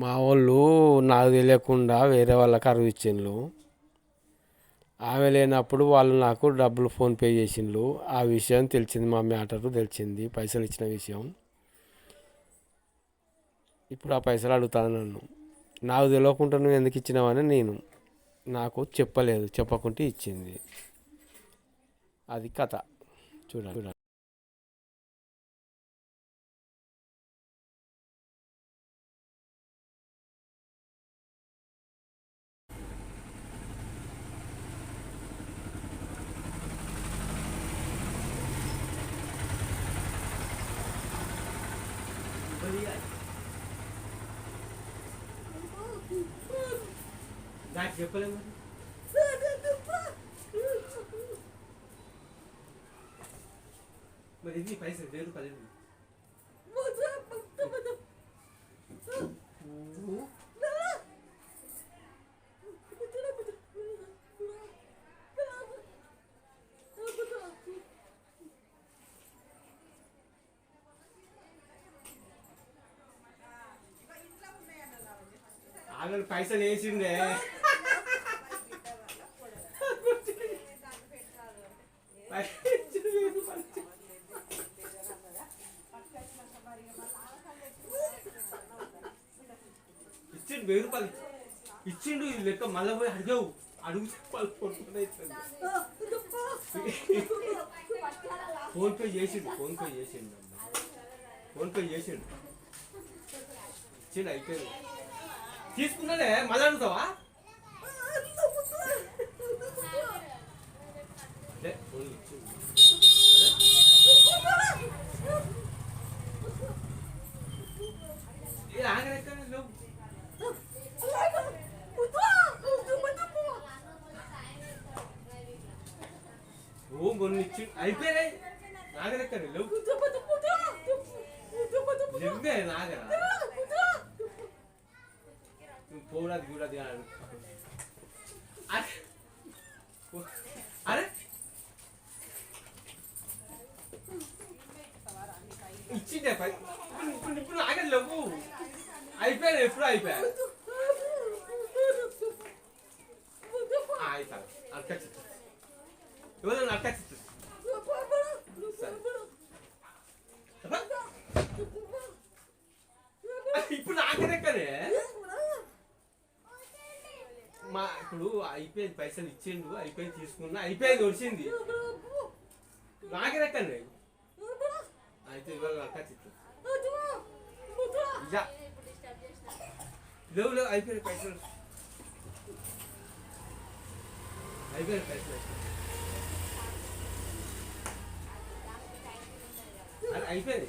మా వాళ్ళు నాకు తెలియకుండా వేరే వాళ్ళకి అరువు ఇచ్చిండ్రు. ఆమె లేనప్పుడు వాళ్ళు నాకు డబ్బులు ఫోన్పే చేసిండ్రు. ఆ విషయం తెలిసింది, మా మ్యాటరు తెలిసింది, పైసలు ఇచ్చిన విషయం. ఇప్పుడు ఆ పైసలు అడుగుతాను నన్ను. నాకు తెలియకుండా నువ్వు ఎందుకు ఇచ్చినావని నేను, నాకు చెప్పలేదు, చెప్పకుంటే ఇచ్చింది. అది కథ. చూడండి. నాకు చెప్పలేదు మరి ఇది పైసలు 1000 రూపాయలు. ఆగలు పైసలు వేసిండే ఇచ్చిండు 1000 రూపాయలు ఇచ్చిండు. ఇది లెక్క మళ్ళీ పోయి అడిగావు, అడుగుతే వాళ్ళు కొట్టుకునే ఫోన్పే చేసిండు. ఫోన్పే చేసిండు ఇచ్చిండు, అయిపోయింది. తీసుకున్నానే మళ్ళీ అడుగుతావా? కొన్ని ఇచ్చి అయిపోయినాయి. నాగరెక్కడి లేవు, లేవే నాగరా పోరాది చూడది. అరే ఇచ్చిండే ఇప్పుడు నాగరి లేవు, అయిపోయాయి. ఎప్పుడు అయిపోయా అయిపోయి అక్కచ్చి ఎవరు అక్కచ్చి ఇప్పుడు నాగరెక్కనే మా ఇప్పుడు అయిపోయింది. పైసలు ఇచ్చిండు, అయిపోయింది, తీసుకున్నా, అయిపోయింది, వచ్చింది. నాగరెక్కనే అయితే ఇవాళ అక్కచ్చి లేవు లేవు, అయిపోయాయి పైసలు, అయిపోయాయి పైసలు, అయిపోయాయి.